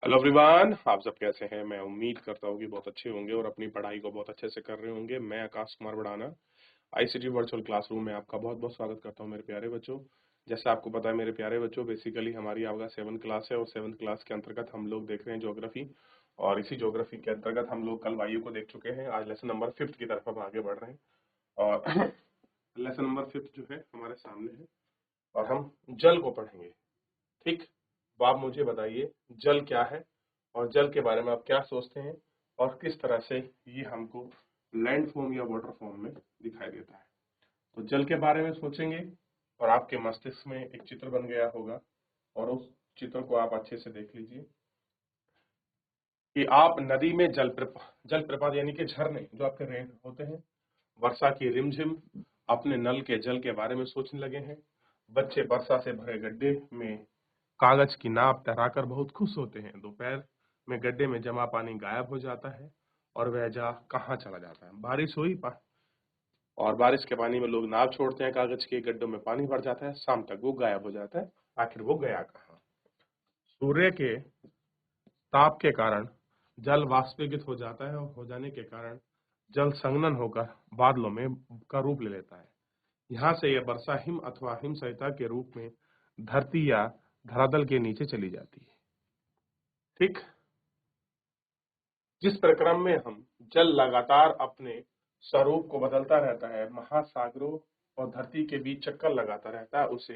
Hello everyone, आप सब कैसे हैं। मैं उम्मीद करता हूँ कि बहुत अच्छे होंगे और अपनी पढ़ाई को बहुत अच्छे से कर रहे होंगे। मैं आकाश कुमार बढ़ाना आईसीटी वर्चुअल क्लासरूम में आपका बहुत बहुत स्वागत करता हूँ मेरे प्यारे बच्चों। जैसा आपको पता है मेरे प्यारे बच्चों, बेसिकली हमारी आपका 7th क्लास है और 7th क्लास के अंतर्गत हम लोग देख रहे हैं ज्योग्राफी। और इसी ज्योग्राफी के अंतर्गत हम लोग कल वायु को देख चुके हैं। आज लेसन नंबर 5th की तरफ हम आगे बढ़ रहे हैं और लेसन नंबर 5th जो है हमारे सामने है और हम जल को पढ़ेंगे। ठीक, तो आप मुझे बताइए जल क्या है और जल के बारे में आप क्या सोचते हैं और किस तरह से ये हमको लैंड फॉर्म या वाटर फॉर्म में दिखाई देता है। तो जल के बारे में सोचेंगे और आपके मस्तिष्क में एक चित्र बन गया होगा और उस चित्र को आप अच्छे से देख लीजिए कि आप नदी में जल प्रपात यानी कि झरने जो आपके रेन होते हैं, वर्षा की रिमझिम, अपने नल के जल के बारे में सोचने लगे हैं। बच्चे वर्षा से भरे गड्ढे में कागज की नाव तैराकर बहुत खुश होते हैं। दोपहर में गड्ढे में जमा पानी गायब हो जाता है और वह जा कहाँ चला जाता है। बारिश हुई और बारिश के पानी में लोग नाव छोड़ते हैं, कागज के गड्ढों में पानी भर जाता है, शाम तक वो गायब हो जाता है। आखिर वो गया कहाँ। सूर्य के ताप के कारण जल वाष्पीकृत हो जाता है और हो जाने के कारण जल संघनन होकर बादलों में का रूप ले लेता है। यहाँ से यह वर्षा हिम अथवा हिमसरिता के रूप में धरती या धरातल के नीचे चली जाती है। ठीक, जिस प्रक्रम में हम जल लगातार अपने स्वरूप को बदलता रहता है, महासागरों और धरती के बीच चक्कर लगाता रहता है, उसे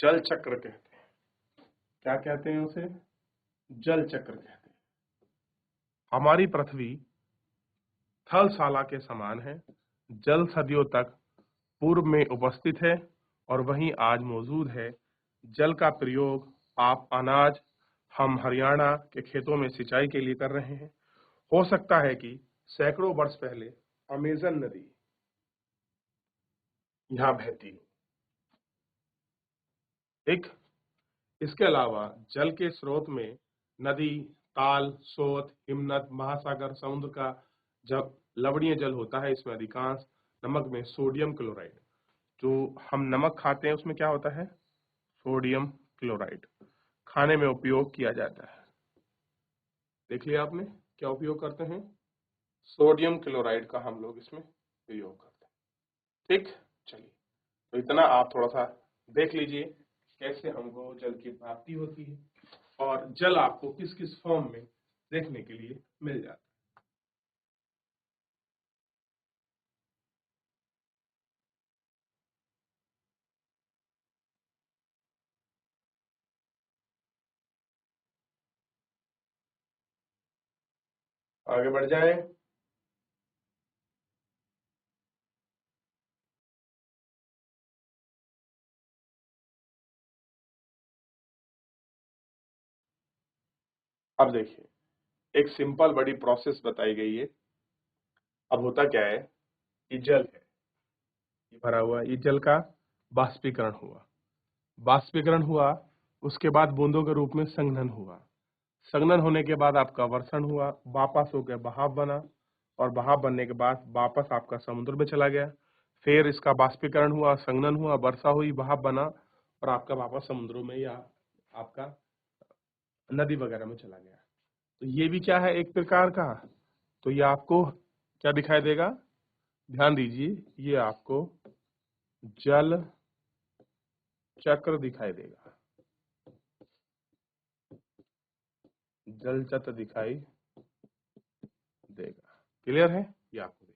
जल चक्र कहते हैं। क्या कहते हैं उसे? जल चक्र कहते हैं। हमारी पृथ्वी थलशाला के समान है। जल सदियों तक पूर्व में उपस्थित है और वहीं आज मौजूद है। जल का प्रयोग आप अनाज हम हरियाणा के खेतों में सिंचाई के लिए कर रहे हैं। हो सकता है कि सैकड़ों वर्ष पहले अमेजन नदी यहाँ बहती हो। ठीक, इसके अलावा जल के स्रोत में नदी, ताल, सोत, हिमनद, महासागर, समुद्र का जब लवणीय जल होता है, इसमें अधिकांश नमक में सोडियम क्लोराइड, जो हम नमक खाते हैं उसमें क्या होता है? सोडियम क्लोराइड खाने में उपयोग किया जाता है। देख लिया आपने, क्या उपयोग करते हैं? सोडियम क्लोराइड का हम लोग इसमें उपयोग करते हैं। ठीक, चलिए, तो इतना आप थोड़ा सा देख लीजिए कैसे हमको जल की प्राप्ति होती है और जल आपको किस किस फॉर्म में देखने के लिए मिल जाता है। आगे बढ़ जाए। अब देखिए, एक सिंपल बड़ी प्रोसेस बताई गई है। अब होता क्या है, ये जल है, ये भरा हुआ, ये जल का बाष्पीकरण हुआ। बाष्पीकरण हुआ, उसके बाद बूंदों के रूप में संघनन हुआ। संघनन होने के बाद आपका वर्षण हुआ, वापस होकर बहाव बना और बहाव बनने के बाद वापस आपका समुद्र में चला गया। फिर इसका बाष्पीकरण हुआ, संघनन हुआ, वर्षा हुई, बहाव बना और आपका वापस समुद्रों में या आपका नदी वगैरह में चला गया। तो ये भी क्या है, एक प्रकार का। तो ये आपको क्या दिखाई देगा? ध्यान दीजिए, ये आपको जल चक्र दिखाई देगा। जल चक्र दिखाई देगा। क्लियर है? ये आपको देखिए।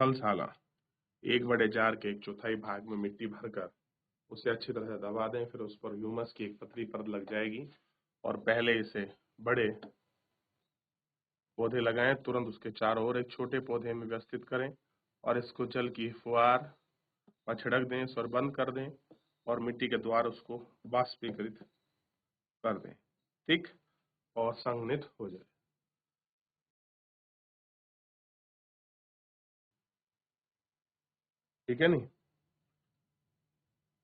थलशाला, 1/4 के 1/4 भाग में मिट्टी भरकर उसे अच्छी तरह से दबा दें, फिर उस पर ह्यूमस की एक पतली परत लग जाएगी और पहले इसे बड़े पौधे लगाएं, तुरंत उसके चारों ओर एक छोटे पौधे में व्यवस्थित करें और इसको जल की फुहार पर छिड़क दें, स्वर बंद कर दें और मिट्टी के द्वार उसको वाष्पीकृत कर दें। ठीक, और संघनित हो जाए। ठीक है नहीं?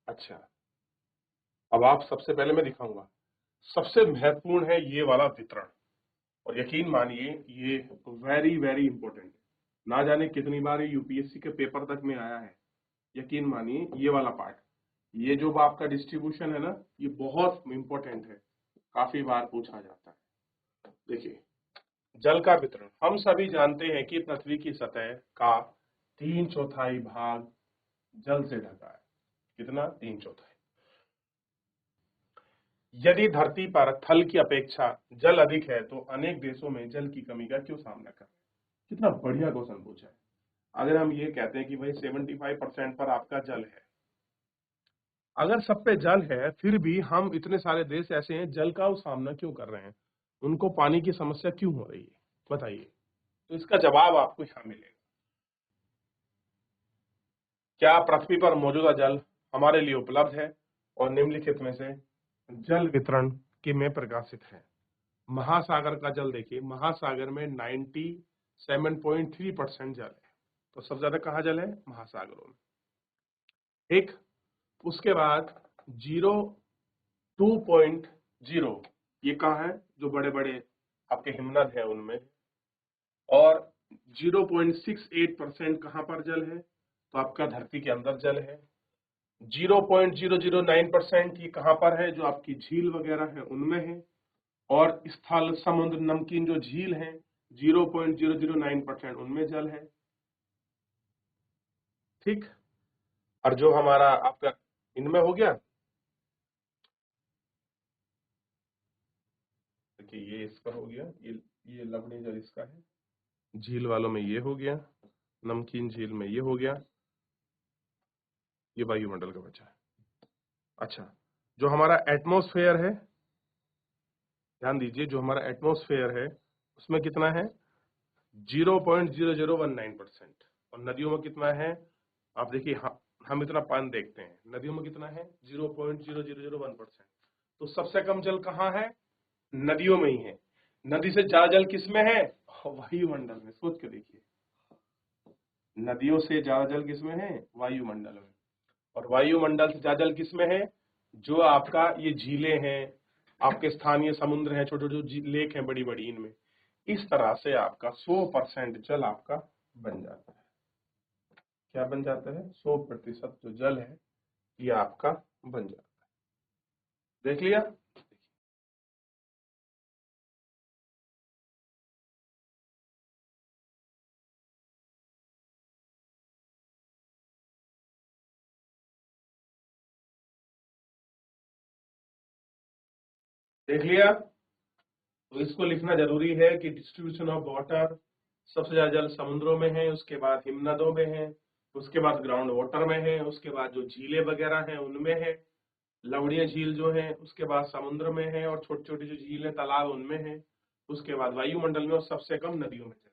अच्छा, अब आप सबसे पहले मैं दिखाऊंगा। सबसे महत्वपूर्ण है ये वाला वितरण, और यकीन मानिए ये वेरी वेरी इंपॉर्टेंट है। ना जाने कितनी बार ये यूपीएससी के पेपर तक में आया है। यकीन मानिए ये वाला पार्ट, ये जो आपका डिस्ट्रीब्यूशन है ना, ये बहुत इंपॉर्टेंट है, काफी बार पूछा जाता है। देखिए, जल का वितरण, हम सभी जानते हैं कि पृथ्वी की सतह का 3/4 भाग जल से ढका है। कितना? 3/4। यदि धरती पर थल की अपेक्षा जल अधिक है तो अनेक देशों में जल की कमी का क्यों सामना कर रहे हैं? कितना बढ़िया क्वेश्चन पूछा है। अगर हम ये कहते हैं कि भाई 75% पर आपका जल है, अगर सब पे जल है, फिर भी हम इतने सारे देश ऐसे हैं जल का वो सामना क्यों कर रहे हैं, उनको पानी की समस्या क्यों हो रही है, बताइए। तो इसका जवाब आपको यहाँ मिलेगा। क्या पृथ्वी पर मौजूदा जल हमारे लिए उपलब्ध है? और निम्नलिखित में से जल वितरण के में प्रकाशित है। महासागर का जल देखिए, महासागर में 97.3% जल है। तो सबसे ज्यादा कहाँ जल है? महासागरों में। ठीक, उसके बाद 02.0 ये कहाँ है? जो बड़े बड़े आपके हिमनद है उनमें। और 0.68% कहाँ पर जल है? तो आपका धरती के अंदर जल है। 0.009% ये कहाँ पर है? जो आपकी झील वगैरह है उनमें है। और स्थल, समुद्र, नमकीन जो झील है, 0.009% उनमें जल है। ठीक, और जो हमारा आपका इनमें हो गया, देखिए ये इसका हो गया, ये लवणीय जल इसका है, झील वालों में ये हो गया, नमकीन झील में ये हो गया, ये वायुमंडल का बचा है। अच्छा, जो हमारा एटमॉस्फेयर है, ध्यान दीजिए, जो हमारा एटमॉस्फेयर है उसमें कितना है? 0.0019%। और नदियों में कितना है? आप देखिए, हम इतना पानी देखते हैं, नदियों में कितना है? 0.0001%। तो सबसे कम जल कहाँ है? नदियों में ही है। नदी से ज्यादा जल किसमें है? वायुमंडल में। सोच के देखिए, नदियों से ज्यादा जल किसमें है? वायुमंडल में। और वायुमंडल से ज्यादा जल किसमें है? जो आपका ये झीलें हैं, आपके स्थानीय समुद्र हैं, छोटे छोटे जो लेक हैं बड़ी बड़ी, इनमें। इस तरह से आपका 100% जल आपका बन जाता है। क्या बन जाता है? 100% जो जल है ये आपका बन जाता है। देख लिया? देख लिया? तो इसको लिखना जरूरी है कि डिस्ट्रीब्यूशन ऑफ वाटर, सबसे ज्यादा जल समुद्रों में है, उसके बाद हिमनदों में है, उसके बाद ग्राउंड वाटर में है, उसके बाद जो झीलें वगैरह हैं उनमें है, लवणीय झील जो है, उसके बाद समुद्र में है, और छोटी छोटी जो झीलें तालाब उनमें है, उसके बाद वायुमंडल में, और सबसे कम नदियों में है।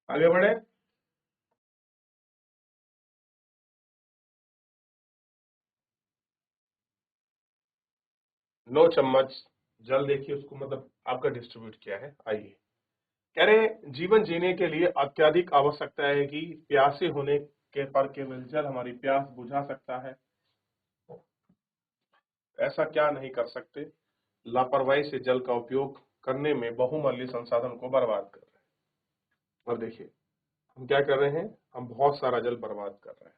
आगे बढ़े। नो चम्मच जल, देखिए उसको मतलब आपका डिस्ट्रीब्यूट किया है। आइए, कह रहे जीवन जीने के लिए अत्यधिक आवश्यकता है कि प्यासे होने के पर केवल जल हमारी प्यास बुझा सकता है। ऐसा क्या नहीं कर सकते? लापरवाही से जल का उपयोग करने में बहुमूल्य संसाधन को बर्बाद कर रहे हैं। और देखिए हम क्या कर रहे हैं? हम बहुत सारा जल बर्बाद कर रहे हैं।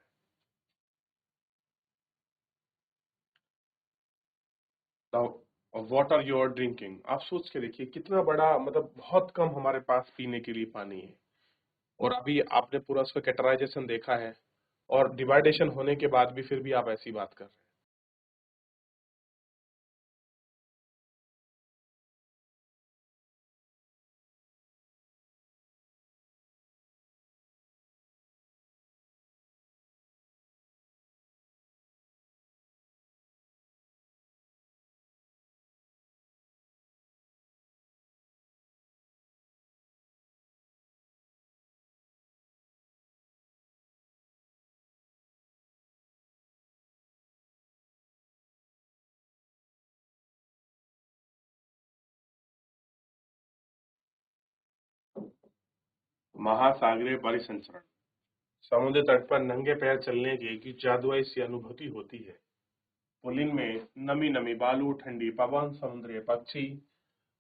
Now water you are drinking, आप सोच के देखिए कितना बड़ा, मतलब बहुत कम हमारे पास पीने के लिए पानी है। और अभी आपने पूरा उसका कैटेगराइजेशन देखा है, और डिवाइडेशन होने के बाद भी फिर भी आप ऐसी बात कर रहे हैं। महासागरीय परिसंचरण। समुद्र तट पर नंगे पैर चलने की एक जादुई सी अनुभूति होती है। पुलिन में नमी नमी बालू, ठंडी पवन, समुद्री पक्षी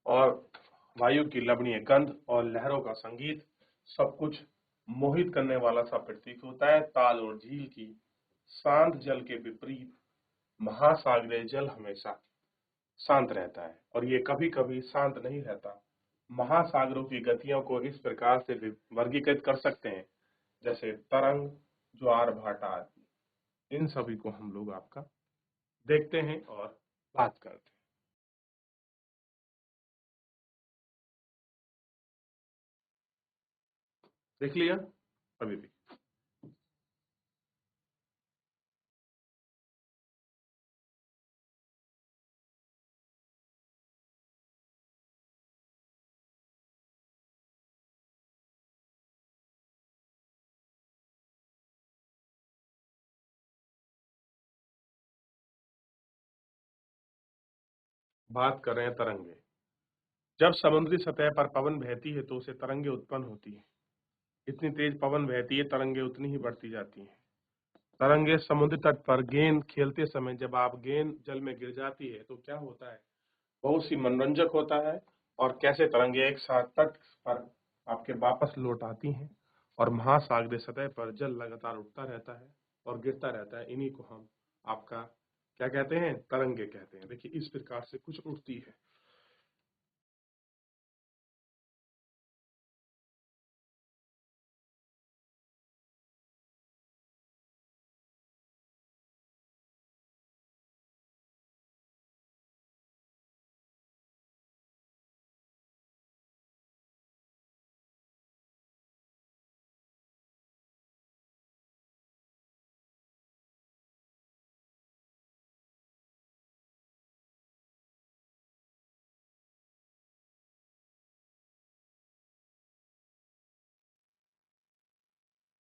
और वायु की लवणीय गंध और लहरों का संगीत सब कुछ मोहित करने वाला सा प्रतीक होता है। ताल और झील की शांत जल के विपरीत महासागरीय जल हमेशा शांत रहता है और ये कभी कभी शांत नहीं रहता। महासागरों की गतियों को इस प्रकार से वर्गीकृत कर सकते हैं, जैसे तरंग, ज्वार भाटा आदि। इन सभी को हम लोग आपका देखते हैं और बात करते हैं। देख लिया अभी भी। बात कर रहे हैं तरंगे। जब समुद्री सतह पर पवन बहती है तो उसे तरंगे उत्पन्न होती है। इतनी तेज पवन बहती है, तरंगे उतनी ही बढ़ती जाती हैं। तरंगे समुद्र तट पर गेंद खेलते समय जब आप गेंद जल में गिर जाती है तो क्या होता है, बहुत सी मनोरंजक होता है। और कैसे तरंगे एक साथ तट पर आपके वापस लौट आती हैं और महासागरीय सतह पर जल लगातार उठता रहता है और गिरता रहता है। इन्हीं को हम आपका क्या कहते हैं, तरंगे कहते हैं। देखिए इस प्रकार से कुछ उठती है।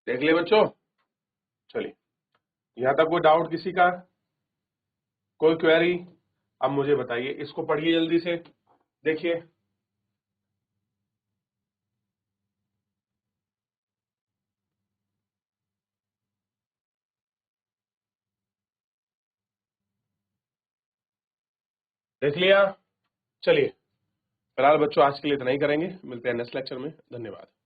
देख ले बच्चों, चलिए यहाँ तक कोई डाउट किसी का, कोई क्वेरी? अब मुझे बताइए, इसको पढ़िए जल्दी से। देखिए देख लिया। चलिए फिलहाल बच्चों आज के लिए इतना ही करेंगे, मिलते हैं नेक्स्ट लेक्चर में। धन्यवाद।